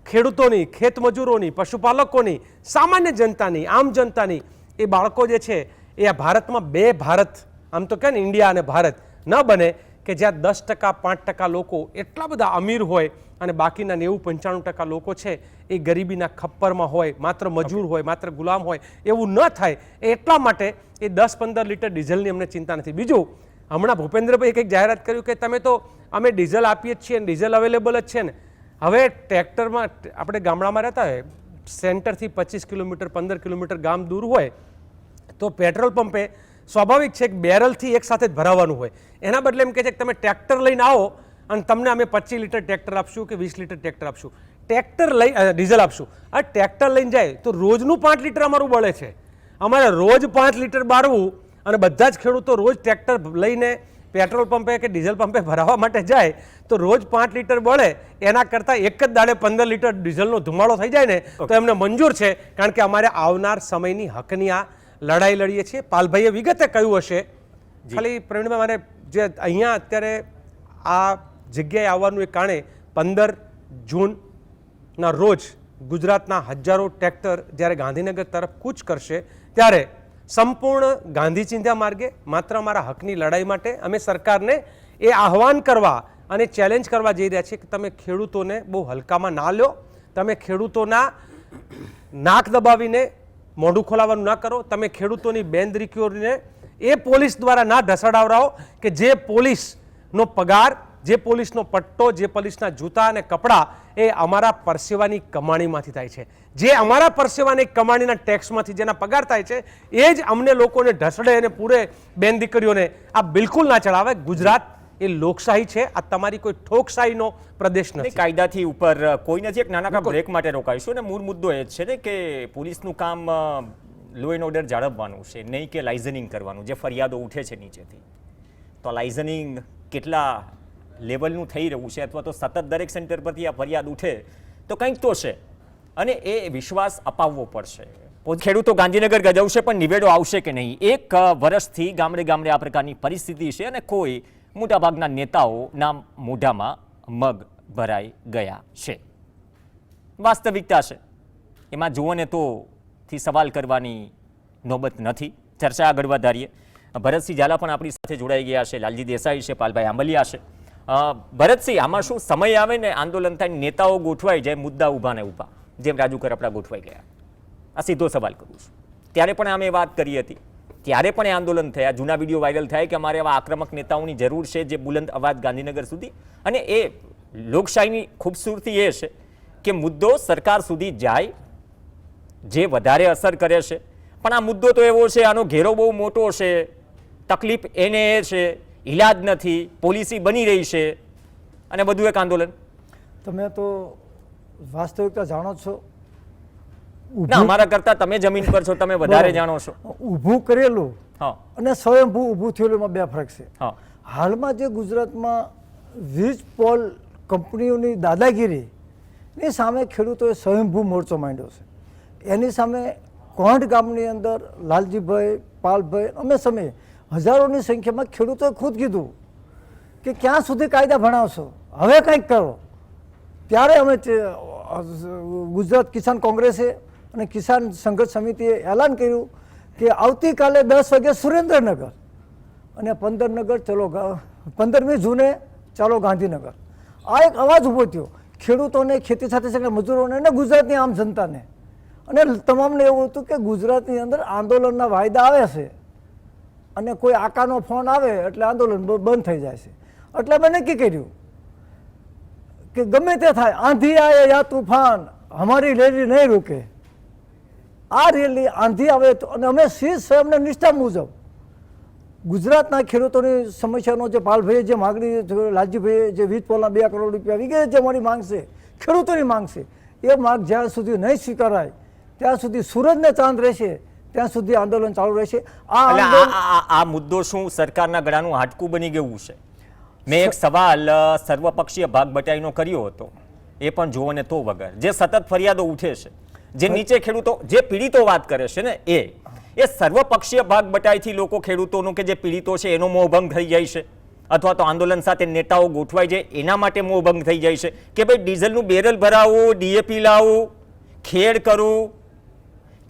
ખેડૂતોની, ખેતમજૂરોની, પશુપાલકોની, સામાન્ય જનતાની, આમ જનતાની, એ બાળકો જે છે એ આ ભારતમાં બે ભારત, આમ તો કહે ને ઇન્ડિયા અને ભારત, ન બને કે જ્યાં 10%, 5% લોકો એટલા બધા અમીર હોય અને બાકીના 90-95% લોકો છે એ ગરીબીના ખપ્પરમાં હોય, માત્ર મજૂર હોય, માત્ર ગુલામ હોય. એવું ન થાય, એટલા માટે એ 10-15 લીટર ડીઝલની અમને ચિંતા નથી. બીજું, હમણાં ભૂપેન્દ્રભાઈ કંઈક જાહેરાત કર્યું કે તમે તો અમે ડીઝલ આપીએ જ છીએ, ડીઝલ અવેલેબલ જ છે ને. હવે ટ્રેક્ટરમાં આપણે ગામડામાં રહેતા હોય, સેન્ટરથી 25 કિલોમીટર 15 કિલોમીટર ગામ દૂર હોય, તો પેટ્રોલ પંપે સ્વાભાવિક છે કે બેરલથી એક સાથે જ ભરાવાનું હોય. એના બદલે એમ કહે છે કે તમે ટ્રેક્ટર લઈને આવો અને તમને અમે 25 લીટર ટ્રેક્ટર આપશું કે 20 લીટર ટ્રેક્ટર આપશું, ટ્રેક્ટર લઈ ડીઝલ આપશું. આ ટ્રેક્ટર લઈને જાય તો રોજનું 5 લીટર અમારું બળે છે. અમારે રોજ 5 લીટર બાળવું, અને બધા જ ખેડૂતો રોજ ટ્રેક્ટર લઈને પેટ્રોલ પંપે કે ડીઝલ પંપે ભરાવા માટે જાય તો રોજ 5 લીટર બળે, એના કરતાં એક જ દાડે 15 લીટર ડીઝલનો ધુમાડો થઈ જાય ને તો એમને મંજૂર છે, કારણ કે અમારે આવનાર સમયની હકની આ લડાઈ લડીએ છીએ. પાલભાઈએ વિગતે કહ્યું હશે, ખાલી પ્રવીણભાઈ મારે જે અહીંયા અત્યારે આ જગ્યાએ આવવાનું એક કારણે 15 જૂનના રોજ ગુજરાતના હજારો ટ્રેક્ટર જ્યારે ગાંધીનગર તરફ કૂચ કરશે ત્યારે સંપૂર્ણ ગાંધી ચિંધ્યા માર્ગે માત્ર અમારા હકની લડાઈ માટે અમે સરકારને એ આહવાન કરવા અને ચેલેન્જ કરવા જઈ રહ્યા છીએ કે તમે ખેડૂતોને બહુ હલકામાં ના લો, તમે ખેડૂતોના નાક દબાવીને મોઢું ખોલાવવાનું ના કરો, તમે ખેડૂતોની બેનદરીકીઓને એ પોલીસ દ્વારા ના ઢસડાવરાઓ કે જે પોલીસનો પગાર, જે પોલીસનો પટ્ટો, જે પોલીસના જૂતા અને કપડાં એ અમારા પરસેવાની કમાણીમાંથી થાય છે, જે અમારા પરસેવાની કમાણીના ટેક્સમાંથી જેના પગાર થાય છે એ જ અમને લોકોને ઢસડે અને પૂરે બેન દીકરીઓને આ બિલકુલ ના ચડાવે. ગુજરાત એ લોકશાહી છે, આ તમારી કોઈ ઠોકશાહીનો પ્રદેશ નથી. કાયદાથી ઉપર કોઈ નથી. એક નાના બ્રેક માટે રોકાઈશું. અને મૂળ મુદ્દો એ જ છે ને કે પોલીસનું કામ લો એન્ડ ઓર્ડર જાળવવાનું છે, નહીં કે લાઇઝનિંગ કરવાનું. જે ફરિયાદો ઉઠે છે નીચેથી, તો લાઇઝનિંગ કેટલા લેવલનું થઈ રહ્યું છે, અથવા તો સતત દરેક સેન્ટર પરથી આ ફરિયાદ ઉઠે તો કંઈક તો છે, અને એ વિશ્વાસ અપાવવો પડશે. ખેડૂતો ગાંધીનગર ગજવશે પણ નિવેડો આવશે કે નહીં? એક વર્ષથી ગામડે ગામડે આ પ્રકારની પરિસ્થિતિ છે, અને કોઈ મોટાભાગના નેતાઓના મોઢામાં મગ ભરાઈ ગયા છે. વાસ્તવિકતા છે, એમાં જુઓ ને તો થી સવાલ કરવાની નોબત નથી. ચર્ચા આગળ વધારીએ. ભરતસિંહ ઝાલા પણ આપણી સાથે જોડાઈ ગયા છે, લાલજી દેસાઈ છે, પાલભાઈ આંબલિયા છે. ભરતસિંહ, આમાં શું સમય આવે ને આંદોલન થાય, નેતાઓ ગોઠવાઈ જાય, મુદ્દા ઊભા ને ઊભા, જેમ રાજુ કરપડા ગોઠવાઈ ગયા? આ સીધો સવાલ કરું છું. ત્યારે પણ અમે વાત કરી હતી, ત્યારે પણ એ આંદોલન થયા, જૂના વિડીયો વાયરલ થાય કે અમારે આવા આક્રમક નેતાઓની જરૂર છે જે બુલંદ અવાજ ગાંધીનગર સુધી. અને એ લોકશાહીની ખૂબસૂરતી એ છે કે મુદ્દો સરકાર સુધી જાય, જે વધારે અસર કરે છે. પણ આ મુદ્દો તો એવો છે, આનો ઘેરો બહુ મોટો છે, તકલીફ એને એ છે, ઇલાજ નથી, પોલિસી બની રહી છે, અને બધું એક આંદોલન. તમે તો વાસ્તવિકતા જાણો છો. ના, અમારા કરતા તમે જમીન પર છો, તમે વધારે જાણો છો. ઊભું કરેલું હા અને સ્વયંભૂ ઊભું થયેલું એમાં બે ફરક છે. હા હાલમાં જે ગુજરાતમાં વીજ પોલ કંપનીઓની દાદાગીરીની સામે ખેડૂતોએ સ્વયંભૂ મોરચો માંડ્યો છે. એની સામે કોંઢ ગામની અંદર લાલજીભાઈ, પાલભાઈ, અમે સમયે હજારોની સંખ્યામાં ખેડૂતોએ ખુદ કીધું કે ક્યાં સુધી કાયદા ભણાવશો, હવે કંઈક કરો. ત્યારે અમે ગુજરાત કિસાન કોંગ્રેસે અને કિસાન સંઘર્ષ સમિતિએ એલાન કર્યું કે આવતીકાલે 10 વાગે સુરેન્દ્રનગર અને 15મી જૂને ચાલો ગાંધીનગર. આ એક અવાજ ઊભો થયો ખેડૂતોને, ખેતી સાથે સાથે મજૂરોને અને ગુજરાતની આમ જનતાને. અને તમામને એવું હતું કે ગુજરાતની અંદર આંદોલનના વાયદા આવે છે અને કોઈ આકાનો ફોન આવે એટલે આંદોલન બંધ થઈ જાય છે. એટલે અમે નક્કી કર્યું કે ગમે તે થાય, આંધી આવે યા તૂફાન, અમારી રેલી નહીં રોકે. આ રેલી આંધી આવે તો, અને અમે શીર્ષ સાહેબના નિષ્ઠા મુજબ ગુજરાતના ખેડૂતોની સમસ્યાનો જે પાલભાઈએ જે માગણી, લાલજીભાઈએ જે વીજ પોલના 2 કરોડ રૂપિયા વગેરે જે અમારી માંગ છે, ખેડૂતોની માંગ છે, એ માંગ જ્યાં સુધી નહીં સ્વીકારાય ત્યાં સુધી સૂરજને ચાંદ રહેશે, ત્યાં સુધી આંદોલન ચાલુ રહેશે. આ મુદ્દો શું સરકારના ગળાનું હાડકું બની ગયું છે? મેં એક સવાલ સર્વપક્ષીય ભાગ બટાઈનો કર્યો હતો, એ પણ જુઓ ને તો વગર. જે સતત ફરિયાદો ઉઠે છે, જે નીચે ખેડૂતો, જે પીડિતો વાત કરે છે ને, એ સર્વપક્ષીય ભાગ બટાઈથી લોકો ખેડૂતોનું કે જે પીડિતો છે એનો મોહભંગ થઈ જાય છે, અથવા તો આંદોલન સાથે નેતાઓ ગોઠવાઈ જાય એના માટે મોહભંગ થઈ જાય છે કે ભાઈ ડીઝલનું બેરલ ભરાવું, ડીએપી લાવું, ખેડ કરવું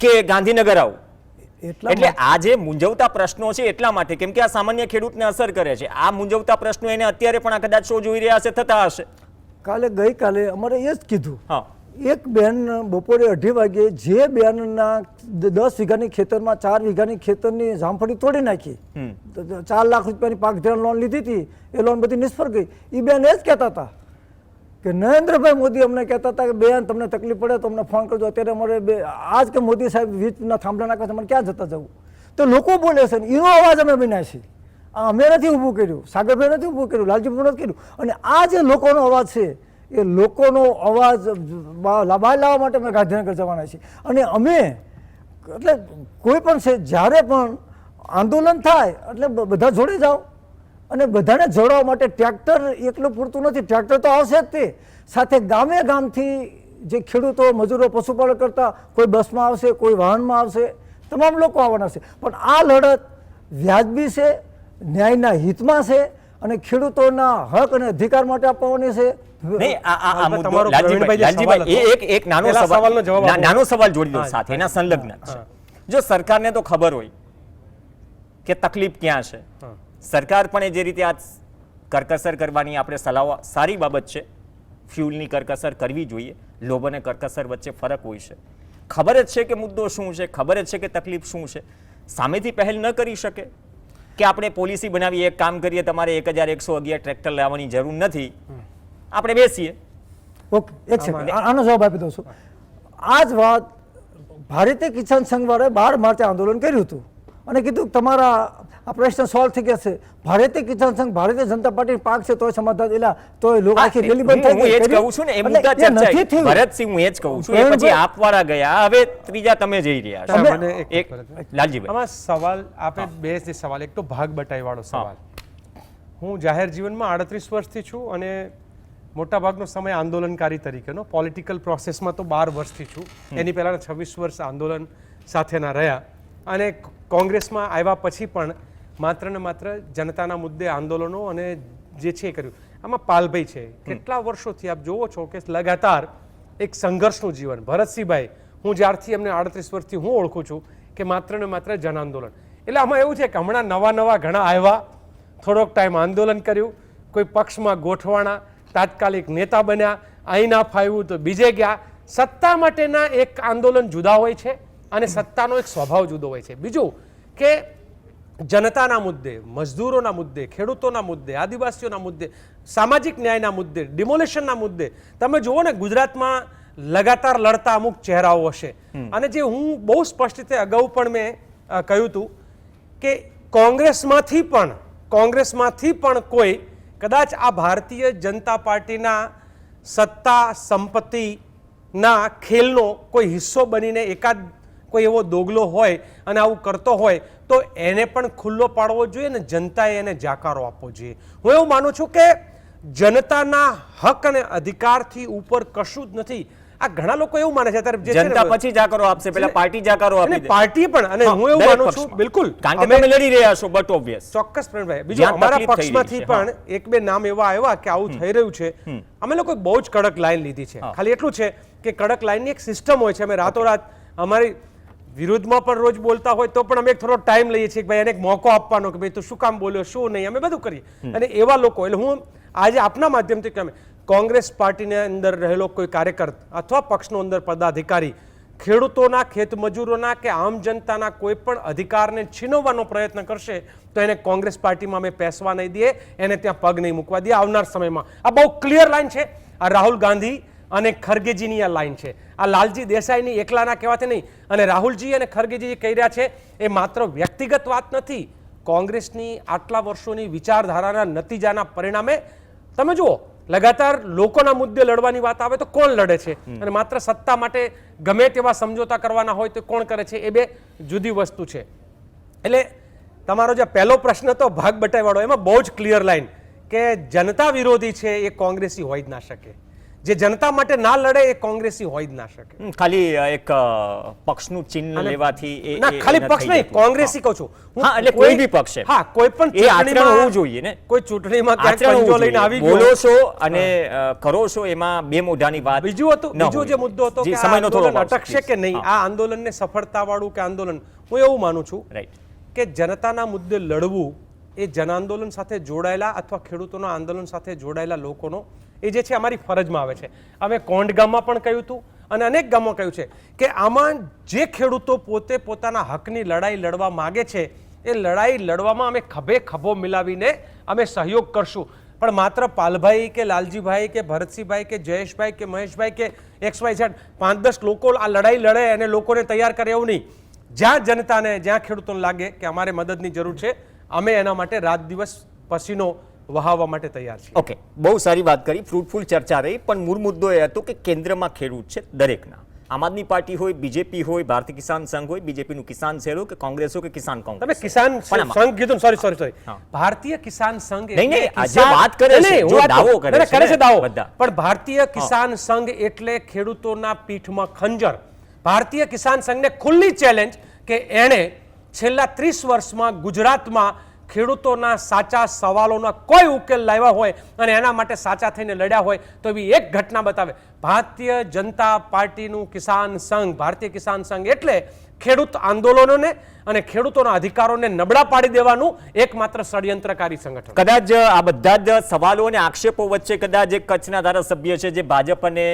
કે ગાંધીનગર આવું. એટલે આ જે મૂંઝવતા પ્રશ્નો છે એટલા માટે, કેમ કે આ સામાન્ય ખેડૂતને અસર કરે છે. આ મૂંઝવતા પ્રશ્નો એને અત્યારે પણ આ કદાચ શો જોઈ રહ્યા હશે, થતા હશે. ગઈકાલે અમારે એ જ કીધું. હા, એક બેન બપોરે 2:30 વાગે જે બેનના 10 વીઘાની ખેતરમાં 4 વીઘાની ખેતરની જામફળી તોડી નાખી, 4 લાખ રૂપિયાની પાક ધિરાણ લોન લીધી હતી, એ લોન બધી નિષ્ફળ ગઈ. એ બેન એ જ કહેતા હતા કે નરેન્દ્રભાઈ મોદી અમને કહેતા હતા કે બેન તમને તકલીફ પડે તો અમને ફોન કરજો. અત્યારે અમારે આજ કે મોદી સાહેબ વીજના થાંભલા નાખે છે, મને ક્યાં જતા જવું? તો લોકો બોલે છે, એનો અવાજ અમે બનાવ્યા છીએ. અમે નથી ઊભું કર્યું, સાગરભાઈ નથી ઊભું કર્યું, લાલજીભાઈ નથી કર્યું. અને આ જે લોકોનો અવાજ છે, એ લોકોનો અવાજ બહાર લાવવા માટે અમે ગાંધીનગર જવાના છીએ. અને અમે એટલે કોઈ પણ છે, જ્યારે પણ આંદોલન થાય એટલે બધા જોડે જાઓ. અને બધાને જોડવા માટે ટ્રેક્ટર એકલું પૂરતું નથી, ટ્રેક્ટર તો આવશે જ, તે સાથે ગામે ગામથી જે ખેડૂતો, મજૂરો, પશુપાલન કરતા કોઈ બસમાં આવશે, કોઈ વાહનમાં આવશે, તમામ લોકો આવવાના છે. પણ આ લડત વ્યાજબી છે, ન્યાયના હિતમાં છે અને ખેડૂતોના હક અને અધિકાર માટે આપવાની છે. નહીં, આ મુદ્દો લાલજીભાઈ, એક નાનો સવાલ જોડી દો સાથે, એના સંલગ્ન છે. જો સરકારને તો ખબર હોય કે તકલીફ ક્યાં છે. સરકાર પણ એ જે રીતે આ કરકસર કરવાની આપણે સલાહ સારી બાબત છે. ફ્યુલની કરકસર કરવી જોઈએ. લોભ અને કરકસર વચ્ચે ફરક હોય છે. ખબર જ છે કે મુદ્દો શું છે, ખબર જ છે કે તકલીફ શું છે, સામેથી પહેલ ન કરી શકે કે આપણે પોલિસી બનાવી, એક કામ કરીએ, તમારે 1111 ટ્રેક્ટર લાવવાની જરૂર નથી, આપણે બેસીએ. ઓકે, એક સેકન્ડ, આનો જવાબ આપી દઉં છું. આ જ વાત ભારતીય કિસાન સંઘ વાળાએ 12 માર્ચે આંદોલન કર્યું હતું અને કીધું તમારા આ પ્રશ્ન સોલ્વ થઈ ગયા છે. ભારતીય કિસાન સંઘ ભારતીય જનતા પાર્ટી પાક છે તોય સમાધાન એલા તોય લોકો આખી રેલી બંધ થઈ હું એ જ કહું છું ને, એ મુદ્દા ચર્ચા ભરતસિંહ, હું એ જ કહું છું. એ પછી આપવાળા ગયા, હવે ત્રીજા તમે જઈ રહ્યા છો. મને એક લાલજીભાઈ, આમાં સવાલ આપે બે જ સવાલ, એક તો ભાગ બટાઈ વાળો સવાલ. હું જાહેર જીવનમાં 38 વર્ષથી છું અને મોટાભાગનો સમય આંદોલનકારી તરીકેનો, પોલિટિકલ પ્રોસેસમાં તો 12 વર્ષથી છું. એની પહેલાના 26 વર્ષ આંદોલન સાથેના રહ્યા અને કોંગ્રેસમાં આવ્યા પછી પણ માત્ર ને માત્ર જનતાના મુદ્દે આંદોલનો અને જે છે એ કર્યું. આમાં પાલભાઈ છે, કેટલા વર્ષોથી આપ જોવો છો કે લગાતાર એક સંઘર્ષનું જીવન. ભરતસિંહભાઈ, હું જ્યારથી એમને 38 વર્ષથી હું ઓળખું છું કે માત્ર ને માત્ર જન આંદોલન. એટલે આમાં એવું છે કે હમણાં નવા ઘણા આવ્યા, થોડોક ટાઈમ આંદોલન કર્યું, કોઈ પક્ષમાં ગોઠવાણા, તાત્કાલિક નેતા બન્યા, અહીં ના ફાવ્યું તો બીજે ગયા. સત્તા માટેના એક આંદોલન જુદા હોય છે અને સત્તાનો એક સ્વભાવ જુદો હોય છે. બીજું કે જનતાના મુદ્દે, મજદૂરોના મુદ્દે, ખેડૂતોના મુદ્દે, આદિવાસીઓના મુદ્દે, સામાજિક ન્યાયના મુદ્દે, ડિમોલેશનના મુદ્દે તમે જુઓ ને, ગુજરાતમાં લગાતાર લડતા અમુક ચહેરાઓ હશે. અને જે હું બહુ સ્પષ્ટ રીતે અગાઉ પણ મેં કહ્યું હતું કે કોંગ્રેસમાંથી પણ કોઈ કદાચ આ ભારતીય જનતા પાર્ટીના સત્તા સંપત્તિના ખેલનો કોઈ હિસ્સો બનીને એકાદ કોઈ એવો દોગલો હોય અને આવું કરતો હોય તો એને પણ ખુલ્લો પાડવો જોઈએ ને જનતાએ એને જાકારો આપવો જોઈએ. હું એવું માનું છું કે જનતાના હક અને અધિકારથી ઉપર કશું જ નથી. આ ઘણા લોકો એવું માને છે અત્યારે, જનતા પછી જાકારો આપશે, પહેલા પાર્ટી જાકારો આપી દે. પાર્ટી પણ, અને હું એવું માનું છું બિલકુલ, કારણ કે તમે લડી રહ્યા છો, બટ ઓબ્વિયસ ચોક્કસ પ્રવીણભાઈ. બીજું અમારા પક્ષમાંથી પણ એક બે નામ એવા આવ્યા કે આવું થઈ રહ્યું છે. અમે લોકો બહુ જ કડક લાઈન લીધી છે. ખાલી એટલું છે કે કડક લાઈનની એક સિસ્ટમ હોય છે. અમે રાતોરાત અમારી વિરુદ્ધમાં પણ રોજ બોલતા હોય તો પણ અમે એક થોડો ટાઈમ લઈએ છીએ કે ભાઈ એને એક મોકો આપવાનો કે ભાઈ તું શું કામ બોલ્યો, શું નહીં, અમે બધું કરીએ. અને એવા લોકો, એટલે હું આજે આપના માધ્યમથી કે અમે કોંગ્રેસ પાર્ટીની અંદર રહેલો કોઈ કાર્યકર અથવા પક્ષનો અંદર પદાધિકારી ખેડૂતોના, ખેતમજૂરોના કે આમ જનતાના કોઈ પણ અધિકારને છીનવવાનો પ્રયત્ન કરશે તો એને કોંગ્રેસ પાર્ટીમાં અમે પેસવા નહીં દઈએ, એને ત્યાં પગ નહીં મૂકવા દઈએ આવનાર સમયમાં. આ બહુ ક્લિયર લાઈન છે. આ રાહુલ ગાંધી અને ખરગેજીની આ લાઈન છે. આ લાલજી દેસાઈની એકલાના કહેવાથી નહીં. અને રાહુલજી અને ખરગેજી જે કહી રહ્યા છે એ માત્ર વ્યક્તિગત વાત નથી, કોંગ્રેસની આટલા વર્ષોની વિચારધારાના નતીજાના પરિણામે તમે જુઓ, લગાતાર લોકોના મુદ્દે લડવાની વાત આવે તો કોણ લડે છે, અને માત્ર સત્તા માટે ગમે તેવા સમજોતા કરવાના હોય તો કોણ કરે છે, એ બે જુદી વસ્તુ છે. એટલે તમારો જે પહેલો પ્રશ્ન હતો ભાગ બટાઈવાળો, એમાં બહુ જ ક્લિયર લાઈન કે જનતા વિરોધી છે એ કોંગ્રેસી હોય જ ના શકે. જે જનતા માટે ના લડે એ કોંગ્રેસી હોય જ ના શકે. ખાલી એક પક્ષનું ચિહ્ન લેવાથી ના, ખાલી પક્ષ નહીં, કોંગ્રેસી કહું છું. હા, એટલે કોઈ બી પક્ષ છે. હા, કોઈ પણ એ આચરણ હોવું જોઈએ ને. કોઈ ચૂંટણીમાં ક્યાંક પંજો લઈને આવી ગયો, બોલો છો અને કરો છો, એમાં બે મોઢાની વાત. બીજો જે મુદ્દો હતો કે સમયનો થોડો અટકશે કે નહીં, આ આંદોલનને સફળતા વાળું કે આંદોલન, હું એવું માનું છું કે જનતાના મુદ્દે લડવું એ જન આંદોલન સાથે જોડાયેલા અથવા ખેડૂતોના આંદોલન સાથે જોડાયેલા લોકોનો એ જે છે અમારી ફરજમાં આવે છે. અમે કોંઢ ગામમાં પણ કહ્યું હતું અને અનેક ગામમાં કહ્યું છે કે આમાં જે ખેડૂતો પોતે પોતાના હકની લડાઈ લડવા માગે છે એ લડાઈ લડવામાં અમે ખભે ખભો મિલાવીને અમે સહયોગ કરશું. પણ માત્ર પાલભાઈ કે લાલજીભાઈ કે ભરતસિંહભાઈ કે જયેશભાઈ કે મહેશભાઈ કે XYZ 5-10 લોકો આ લડાઈ લડે અને લોકોને તૈયાર કરે એવું નહીં. જ્યાં જનતાને, જ્યાં ખેડૂતોને લાગે કે અમારે મદદની જરૂર છે, અમે એના માટે રાત દિવસ પસીનો વહાવવા માટે તૈયાર છીએ. ઓકે, બહુ સારી વાત કરી, ફ્રૂટફુલ ચર્ચા રહી. પણ મૂળ મુદ્દો એ હતો કે કેન્દ્રમાં ખેડૂત છે દરેકના. આમ આદમી પાર્ટી હોય, બીજેપી હોય, ભારતીય કિસાન સંઘ હોય, બીજેપીનું કિસાન સેલ હોય કે કોંગ્રેસ હોય કે કિસાન કોંગ્રેસ. તમે કિસાન સંઘ કીધું, સોરી ભારતીય કિસાન સંઘ નહીં, આજે વાત કરે છે, જો દાવો કરે છે દાવો, પણ ભારતીય કિસાન સંઘ એટલે ખેડૂતોના પીઠમાં ખંજર. ભારતીય કિસાન સંઘને ખુલ્લી ચેલેન્જ કે એણે છેલ્લા 30 વર્ષમાં ગુજરાતમાં ખેડૂતોના સાચા સવાલોના કોઈ ઉકેલ લાવ્યા હોય અને એના માટે સાચા થઈને લડ્યા હોય તો એવી એક ઘટના બતાવે. ભારતીય જનતા પાર્ટીનું કિસાન સંઘ, ભારતીય કિસાન સંઘ એટલે ખેડૂત આંદોલનોને અને ખેડૂતોના અધિકારોને નબળા પાડી દેવાનું એકમાત્ર ષડયંત્રકારી સંગઠન. કદાચ આ બધા જ સવાલો અને આક્ષેપો વચ્ચે કદાચ એક કચ્છના ધારાસભ્ય છે જે ભાજપ અને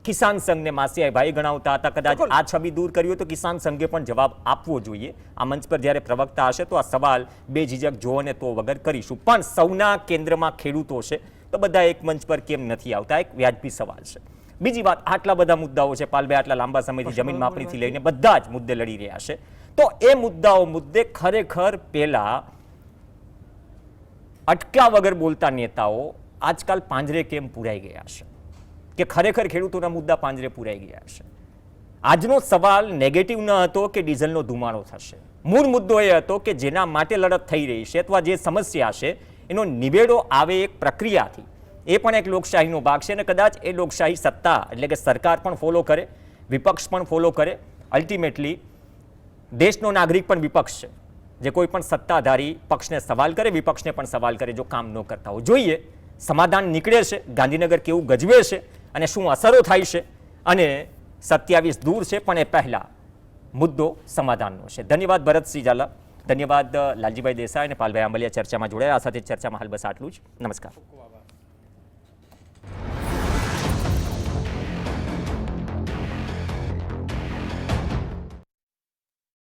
કિસાન સંઘને માસિયાઈ ભાઈ ગણાવતા હતા, કદાચ આ છબી દૂર કર્યો તો કિસાન સંઘે પણ જવાબ આપવો જોઈએ. આ મંચ પર જ્યારે પ્રવક્તા હશે તો આ સવાલ બે ઝીઝક જો અને તો વગર કરીશું. પણ સૌના કેન્દ્રમાં ખેડૂતો છે તો બધા એક મંચ પર કેમ નથી આવતા, એક વ્યાજબી સવાલ છે. બીજી વાત, આટલા બધા મુદ્દાઓ છે, પાલભાઈ આટલા લાંબા સમયથી જમીન માપણીથી લઈને બધા જ મુદ્દે લડી રહ્યા છે, તો એ મુદ્દાઓ મુદ્દે ખરેખર પહેલા અટક્યા વગર બોલતા નેતાઓ આજકાલ પાંજરે કેમ પૂરાઈ ગયા છે, કે ખરેખર ખેડૂતોના મુદ્દા પાંજરે પૂરાઈ ગયા છે. આજનો સવાલ નેગેટિવ ન હતો કે ડીઝલનો ધુમાડો થશે. મૂળ મુદ્દો એ હતો કે જેના માટે લડત થઈ રહી છે અથવા જે સમસ્યા છે એનો નિવેડો આવે એક પ્રક્રિયાથી. એ પણ એક લોકશાહીનો ભાગ છે અને કદાચ એ લોકશાહી સત્તા એટલે કે સરકાર પણ ફોલો કરે, વિપક્ષ પણ ફોલો કરે. અલ્ટિમેટલી દેશનો નાગરિક પણ વિપક્ષ છે, જે કોઈ પણ સત્તાધારી પક્ષને સવાલ કરે, વિપક્ષને પણ સવાલ કરે જો કામ ન કરતા હોય. જોઈએ સમાધાન નીકળે છે, ગાંધીનગર કેવું ગજવે છે અને શું અસરો થાય છે, અને 27 દૂર છે પણ એ પહેલા મુદ્દો સમાધાનનો છે. ધન્યવાદ ભરતસિંહ ઝાલા, ધન્યવાદ લાલજીભાઈ દેસાઈ અને પાલભાઈ આંબલિયા ચર્ચામાં જોડાયા. આ સાથે ચર્ચામાં હાલ બસ આટલું જ. નમસ્કાર.